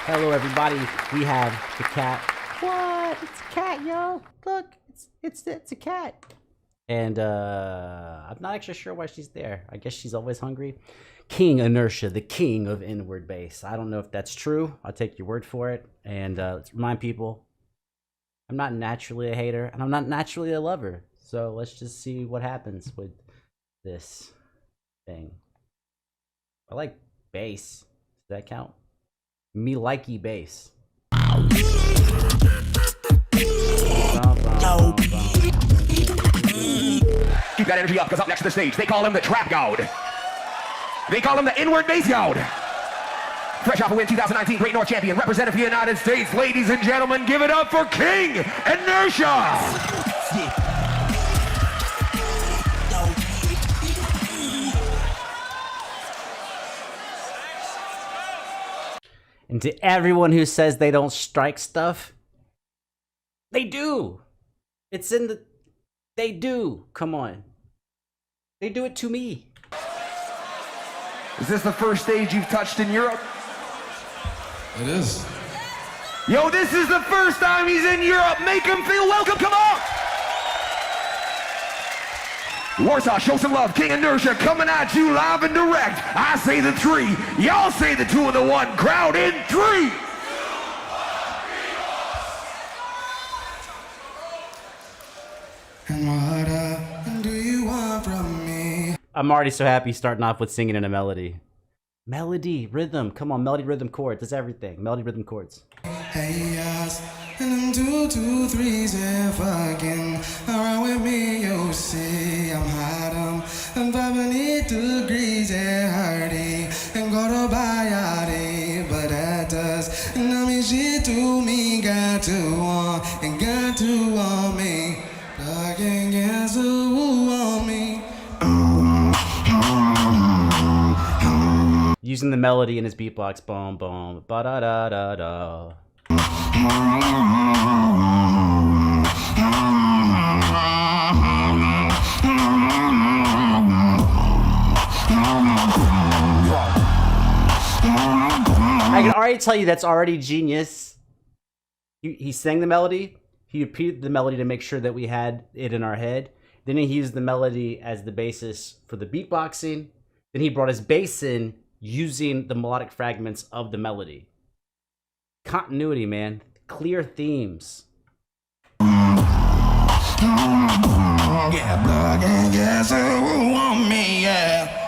Hello, everybody. We have the cat. What? It's a cat, yo. Look, it's a cat. And I'm not actually sure why she's there. I guess she's always hungry. King Inertia, the king of inward bass. I don't know if that's true. I'll take your word for it. And let's remind people, I'm not naturally a hater, and I'm not naturally a lover. So let's just see what happens with this thing. I like bass. Does that count? Me likey bass. Keep that energy up, because up next to the stage, they call him the Trap God. They call him the Inward Bass God. Fresh off a win 2019 Great North Champion, representative of the United States. Ladies and gentlemen, give it up for King Inertia! And to everyone who says they don't strike stuff, they do. It's in the... They do. Come on. They do it to me. Is this the first stage you've touched in Europe? It is. Yo, this is the first time he's in Europe. Make him feel welcome. Come on. Warsaw, show some love. King Inertia coming at you live and direct. I say the 3. Y'all say the 2 and the 1. Crowd in 3. And what do you want from me? I'm already so happy starting off with singing in a melody. Melody, rhythm. Come on, melody, rhythm, chords. That's everything. Melody, rhythm, chords. Hey, yes. And I'm 2, 2, 3, fucking around with me, you see I'm hot, I'm 5 degrees and hardy, and go to body, but that does not mean shit to me. Got to want and got to want me, plugging against who want me. Using the melody in his beatbox. Boom, boom, ba da da da da. I can already tell you that's already genius. He sang the melody. He repeated the melody to make sure that we had it in our head. Then he used the melody as the basis for the beatboxing. Then he brought his bass in using the melodic fragments of the melody. Continuity, man. Clear themes. Yeah, plug and guess who want me, yeah.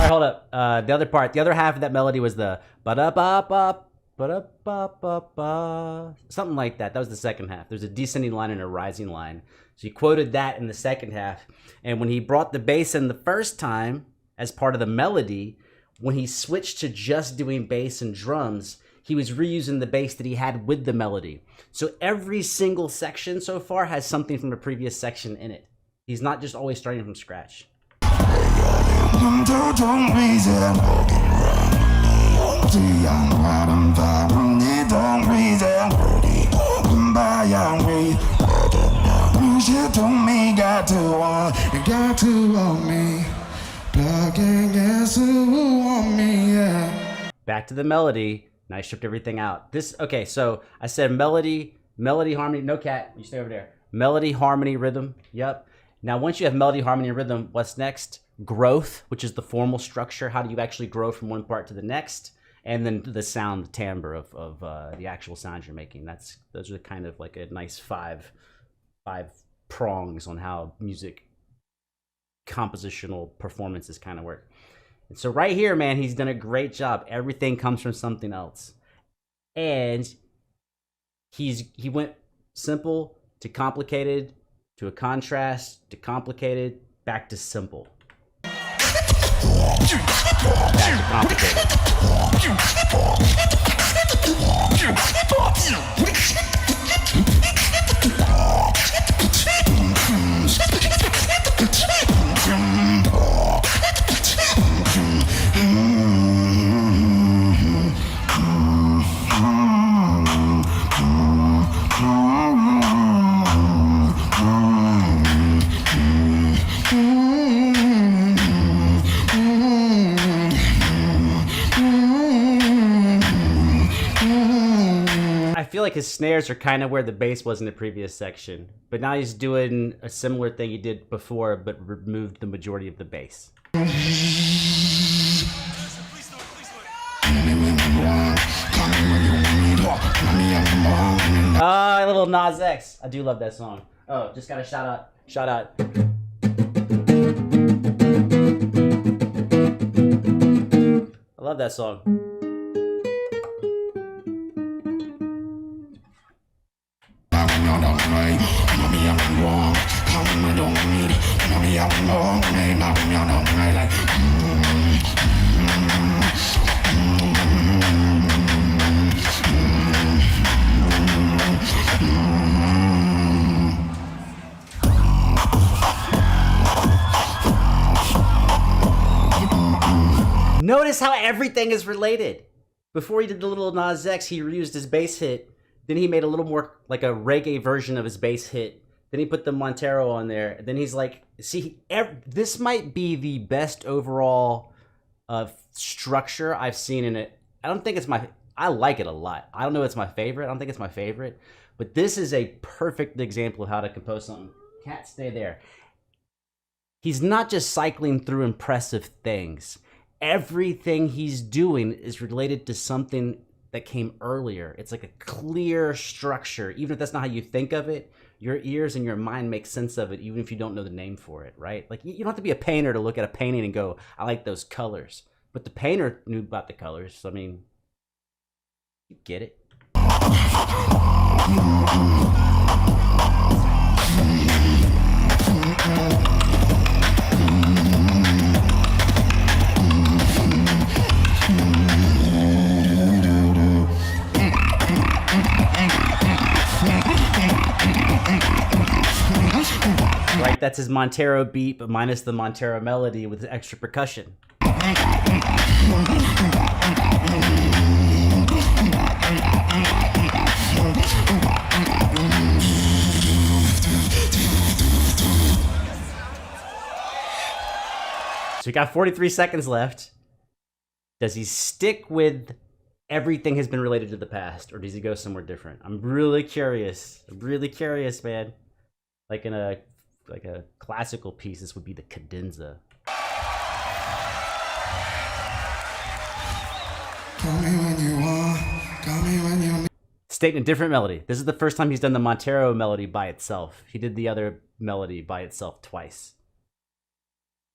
Hold up. The other part, the other half of that melody was the ba-da-ba-ba, ba-da-ba-ba-ba, something like that. That was the second half. There's a descending line and a rising line. So he quoted that in the second half. And when he brought the bass in the first time as part of the melody, when he switched to just doing bass and drums, he was reusing the bass that he had with the melody. So every single section so far has something from the previous section in it. He's not just always starting from scratch. Back to the melody. Now I stripped everything out. Okay, so I said melody, harmony. No cat, you stay over there. Melody, harmony, rhythm. Yep. Now once you have melody, harmony, and rhythm, what's next? Growth, which is the formal structure. How do you actually grow from one part to the next? And then the sound, the timbre of the actual sound you're making. Those are kind of like a nice five prongs on how music compositional performances kind of work. And so right here, man, he's done a great job. Everything comes from something else. And he went simple to complicated, to a contrast, to complicated, back to simple. Back to complicated. feel like his snares are kind of where the bass was in the previous section, but now he's doing a similar thing he did before, but removed the majority of the bass. Ah, little Nas X. I do love that song. Oh, just got a shout out. I love that song. Notice how everything is related. Before he did the little Nas X, he reused his bass hit. Then he made a little more like a reggae version of his bass hit. Then he put the Montero on there. Then he's like, see, this might be the best overall structure I've seen in it. I don't think it's I like it a lot. I don't know if it's my favorite. I don't think it's my favorite. But this is a perfect example of how to compose something. Cat, stay there. He's not just cycling through impressive things. Everything he's doing is related to something that came earlier. It's like a clear structure. Even if that's not how you think of it, your ears and your mind make sense of it, even if you don't know the name for it, right? Like, you don't have to be a painter to look at a painting and go, I like those colors. But the painter knew about the colors. So, I mean, you get it. Right, that's his Montero beat, but minus the Montero melody with extra percussion. So we got 43 seconds left. Does he stick with everything has been related to the past, or does he go somewhere different? I'm really curious. Man. Like in a classical piece, this would be the cadenza. Call me when you want, call me when you need. Stating a different melody. This is the first time he's done the Montero melody by itself. He did the other melody by itself twice.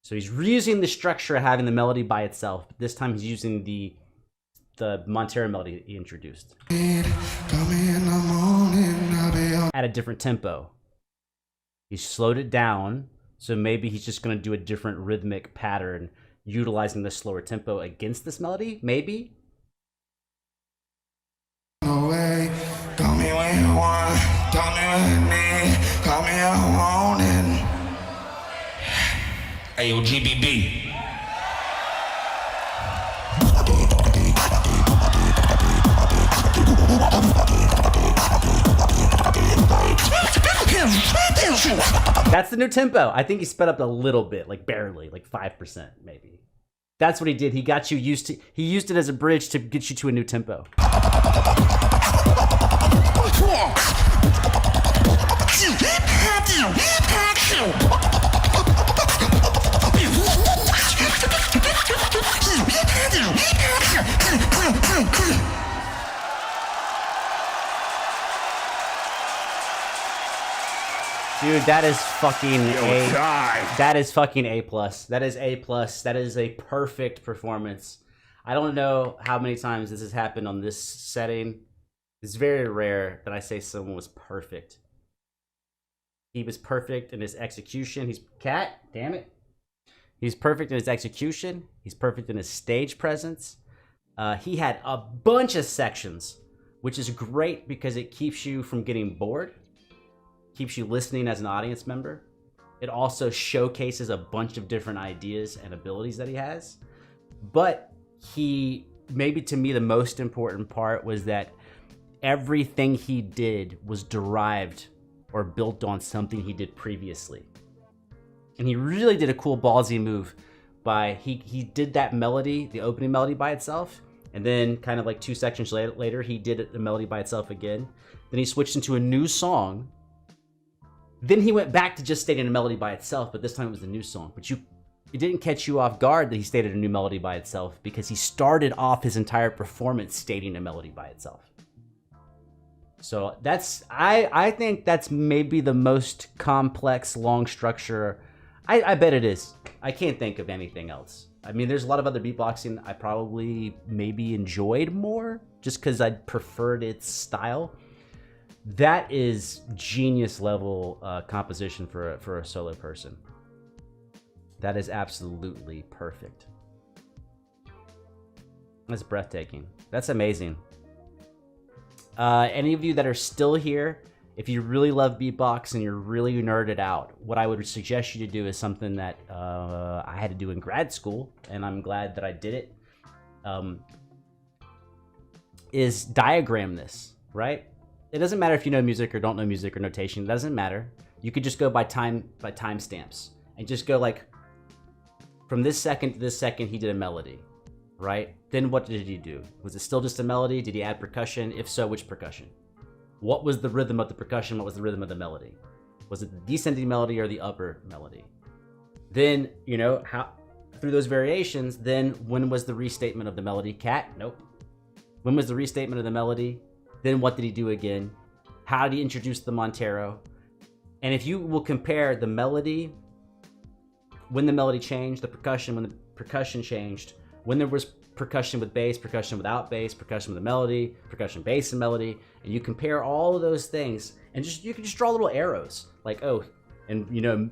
So he's reusing the structure of having the melody by itself, but this time he's using the Montero melody he introduced. Call me in the morning, I'll be on. At a different tempo. He slowed it down, so maybe he's just going to do a different rhythmic pattern utilizing the slower tempo against this melody, maybe? No way. Call me when you want, call me when you need, call me out morning. Ayo, GBB. That's the new tempo. I think he sped up a little bit, like barely, like 5% maybe. That's what he did. He got you used to, he used it as a bridge to get you to a new tempo. Dude, that is fucking that is fucking A+. That is A+. That is a perfect performance. I don't know how many times this has happened on this setting. It's very rare that I say someone was perfect. He was perfect in his execution. He's cat, damn it. He's perfect in his execution. He's perfect in his stage presence. He had a bunch of sections, which is great because it keeps you from getting bored. Keeps you listening as an audience member. It also showcases a bunch of different ideas and abilities that he has. But maybe to me, the most important part was that everything he did was derived or built on something he did previously. And he really did a cool ballsy move by, he did that melody, the opening melody by itself, And then kind of like 2 sections later, he did the melody by itself again. Then he switched into a new song. Then he went back to just stating a melody by itself, but this time it was a new song. But it didn't catch you off guard that he stated a new melody by itself, because he started off his entire performance stating a melody by itself. So that's, I think that's maybe the most complex, long structure. I bet it is. I can't think of anything else. I mean, there's a lot of other beatboxing I probably maybe enjoyed more just because I preferred its style. That is genius level composition for a solo person. That is absolutely perfect. That's breathtaking. That's amazing. Any of you that are still here, if you really love beatbox and you're really nerded out, what I would suggest you to do is something that I had to do in grad school, and I'm glad that I did it, is diagram this, right? It doesn't matter if you know music or don't know music or notation. It doesn't matter. You could just go by timestamps and just go like, from this second to this second, he did a melody, right? Then what did he do? Was it still just a melody? Did he add percussion? If so, which percussion? What was the rhythm of the percussion? What was the rhythm of the melody? Was it the descending melody or the upper melody? Then, you know, how through those variations, then when was the restatement of the melody? Cat? Nope. When was the restatement of the melody? Then what did he do again? How did he introduce the Montero? And if you will compare the melody, when the melody changed, the percussion, when the percussion changed, when there was percussion with bass, percussion without bass, percussion with a melody, percussion, bass, and melody, and you compare all of those things, and you can just draw little arrows, like, oh, and you know,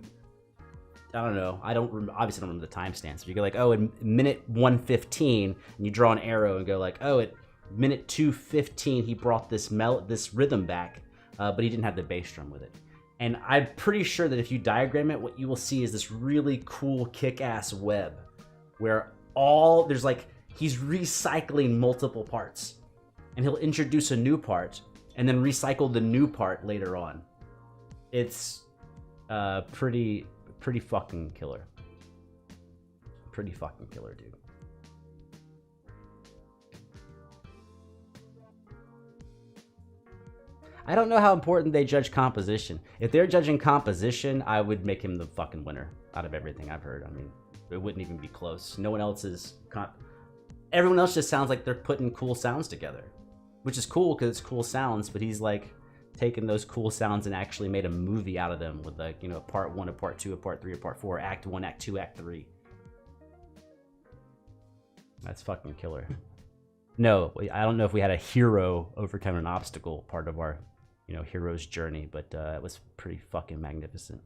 I don't know, obviously don't remember the timestamps, but you go like, oh, in minute 1:15, and you draw an arrow and go like, oh, at minute 2:15, he brought this rhythm back, but he didn't have the bass drum with it. And I'm pretty sure that if you diagram it, what you will see is this really cool kick-ass web, where there's like, he's recycling multiple parts, and he'll introduce a new part and then recycle the new part later on. It's pretty fucking killer. Pretty fucking killer, dude. I don't know how important they judge composition. If they're judging composition, I would make him the fucking winner out of everything I've heard. I mean, it wouldn't even be close. No one else is... Everyone else just sounds like they're putting cool sounds together, which is cool because it's cool sounds, but he's like taken those cool sounds and actually made a movie out of them with, like, you know, a part 1, a part 2, a part 3, a part 4, act 1, act 2, act 3. That's fucking killer. No, I don't know if we had a hero overcoming an obstacle part of our, you know, hero's journey, but it was pretty fucking magnificent.